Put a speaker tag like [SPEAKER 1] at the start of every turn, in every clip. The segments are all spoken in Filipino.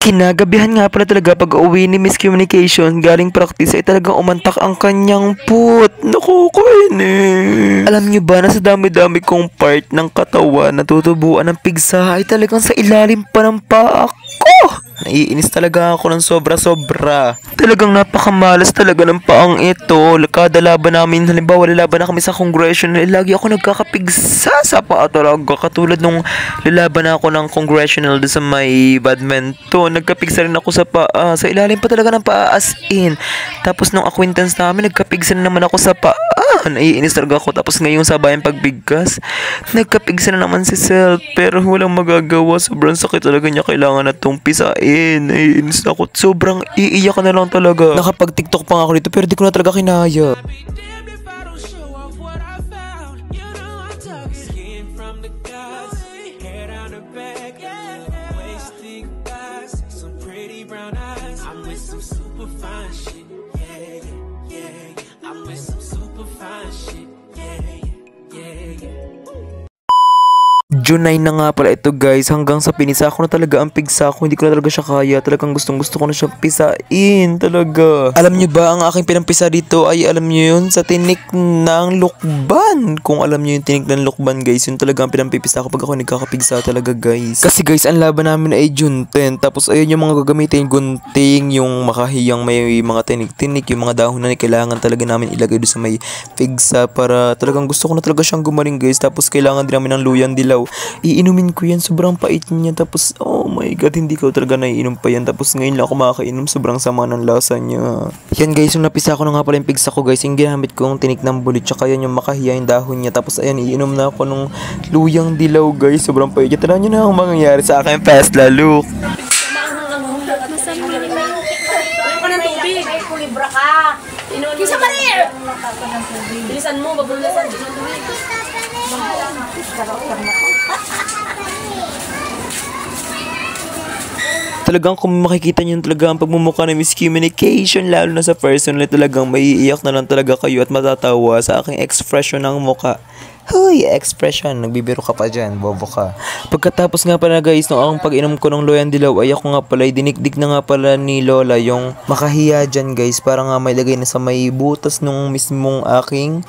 [SPEAKER 1] Kinagabihan nga pala talaga pag-uwi ni Miss Communication galing practice ay talagang umantak ang kanyang put. Naku, Queenie. Alam niyo ba na sa dami-dami kong part ng katawan na tutubuan ng pigsa ay talagang sa ilalim pa ng paa ko. Naiinis talaga ako ng sobra-sobra. Talagang napakamalas talaga ng paang ito. Kada laban namin, halimbawa lalaban na kami sa congressional, lagi ako nagkakapigsa sa paa talaga. Katulad nung lalaban na ako ng congressional doon sa may badminton, nagkapigsa rin ako sa paa. Sa ilalim pa talaga ng paa as in. Tapos nung acquaintance namin, nagkapigsa na naman ako sa paa. Naiinis talaga ako. Tapos ngayong sabayang pagbigkas, nagkapigsa na naman si Self. Pero walang magagawa. Sobrang sakit talaga niya. Kailangan na itong pisain. Naiinis ako. Sobrang iiyak na lang talaga. Nakapag-TikTok pa nga ako dito pero di ko na talaga kinaya. June 9 na nga pala ito guys, hanggang sa pinisa ko na talaga ang pigsa ko, hindi ko na talaga siya kaya, talagang gustong gusto ko na siya pisain talaga. Alam nyo ba, ang aking pinampisa dito ay alam nyo yun, sa tinik ng lukban. Kung alam nyo yung tinik ng lukban guys, yun talaga ang pinampipisa ko pag ako nagkakapigsa talaga guys. Kasi guys, ang laban namin ay June 10, tapos ayun yung mga gagamitin, gunting, yung makahiyang may mga tinik-tinik, yung mga dahon na kailangan talaga namin ilagay doon sa may pigsa para talagang gusto ko na talaga siyang gumaling guys. Tapos kailangan din namin ng luyang dilaw. Iinumin ko yan, sobrang pait niya. Tapos oh my god, hindi ko talaga naiinom pa yan. Tapos ngayon lang ako makakainom, sobrang sama ng lasa niya. Yan guys, yung napisa ko na nga pala yung pigsa ko guys, yung ginamit kong tinik ng bulit, tsaka yan yung makahiya yung dahon niya. Tapos ayan, iinom na ako nung luyang dilaw guys, sobrang pait niya. Tala nyo na ang mangyayari sa akin, Festla look.
[SPEAKER 2] Libra ka. Kisa ka rin! Bilisan mo, babulasan.
[SPEAKER 1] Talagang kung makikita nyo talaga ang pagmumukha ng Miss Communication, lalo na sa personal, talagang maiiyak na lang talaga kayo at matatawa sa aking expression ng mukha. Huy, expression, nagbibiro ka pa dyan, bobo ka. Pagkatapos nga pala guys, nung ang pag-inom ko ng loyan dilaw, ay ako nga pala, dinikdik na nga pala ni Lola yung makahiya dyan guys, para nga may lagay na sa may butas nung mismong aking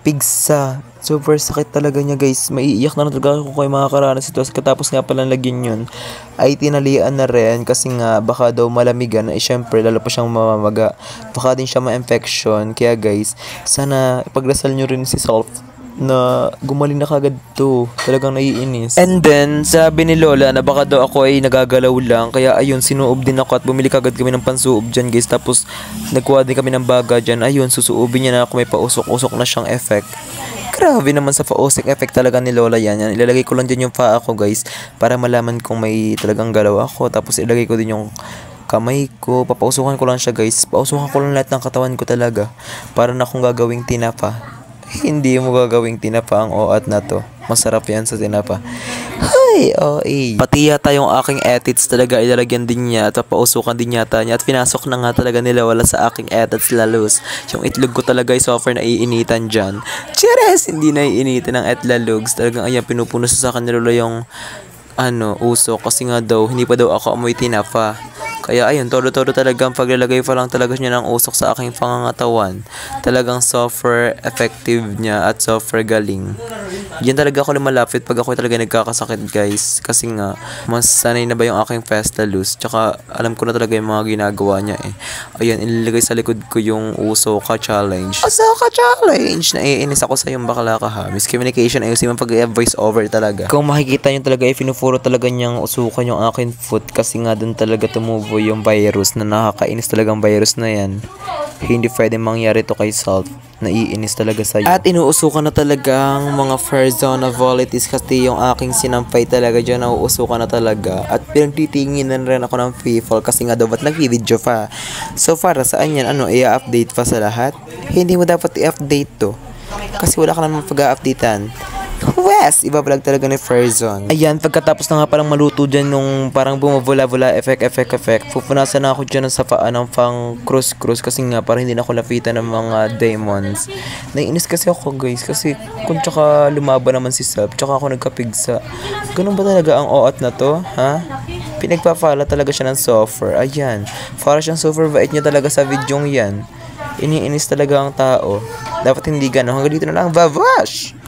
[SPEAKER 1] pigsa. Super sakit talaga niya guys, maiiyak na talaga ako kung makakaranas ito. Katapos nga pala lagyan yun, ay tinalian na rin kasi nga baka daw malamigan, ay syempre lalo pa siyang mamamaga, baka din siya ma-infection. Kaya guys, sana ipagdasal nyo rin si Self na gumaling na kagad to. Talagang naiinis. And then, sabi ni Lola na baka daw ako ay nagagalaw lang. Kaya ayun, sinuob din ako at bumili kagad kami ng pansuob dyan guys. Tapos, nagkuha din kami ng baga dyan. Ayun, susuobin niya na ako, may pausok-usok na siyang effect. Grabe naman sa pausok effect talaga ni Lola yan. Ilalagay ko lang dyan yung paa ko guys, para malaman kung may talagang galaw ako. Tapos, ilagay ko din yung kamay ko. Papausukan ko lang siya guys. Pausukan ko lang lahat ng katawan ko talaga. Para na akong gagawing tinapa. Hindi mo gagawing tinapa ang oat na to. Masarap yan sa tinapa. Hay, pati yata yung aking edits talaga ilalagyan din niya at papausukan din yata niya. At pinasok na nga talaga nila wala sa aking edits lalos. Yung itlog ko talaga ay software na iinitan dyan. Cheres! Hindi na iinitan ng etlalugs. Talagang ayan, pinupuno sa akin nila yung usok. Kasi nga daw, hindi pa daw ako amoy tinapa. Kaya ayun, todo-todo talagang paglalagay pa lang talaga niya ng usok sa aking pangangatawan. Talagang software effective niya at software galing. Yan talaga ako lumalapit pag ako talaga nagkakasakit guys. Kasi nga, mas sanay na ba yung aking Festalus. Tsaka alam ko na talaga yung mga ginagawa niya eh. Ayun, ilalagay sa likod ko yung Usoka Challenge. Usoka Challenge! Naiinis ako sa yung bakla ka ha. Miss Communication, ayusin mo pag-voice over talaga. Kung makikita nyo talaga, pinufuro talaga niyang usukan yung aking foot. Kasi nga dun talaga tumubo yung virus na nakakainis talagang virus na yan. Hindi pwede mangyari to kay Self. Naiinis talaga sa'yo. At inuusukan na talaga ang mga first zone of volitis kasi yung aking sinampay talaga dyan, nauusukan na talaga. At pinagtitinginan rin ako ng free-fall kasi nga daw ba't nag-video pa. So para saan yan? I-update pa sa lahat? Hindi mo dapat i-update to. Kasi wala ka naman pag-a-updatean. Wes! Iba-vlog talaga ni Farzon. Ayan, pagkatapos na nga parang maluto dyan nung parang bumabula-bula, effect. Pupunasan na ako dyan sa paa ng pang cross kasi nga parang hindi na ako lapitan ng mga demons. Naiinis kasi ako guys, kasi kung tsaka lumaban naman si Self, tsaka ako nagkapigsa. Ganun ba talaga ang oat na to? Ha? Pinagpapala talaga siya ng software. Ayan. Para siyang super bait niya talaga sa videong yan. Iniinis talaga ang tao. Dapat hindi gano'n. Hanggang dito na lang. Babash!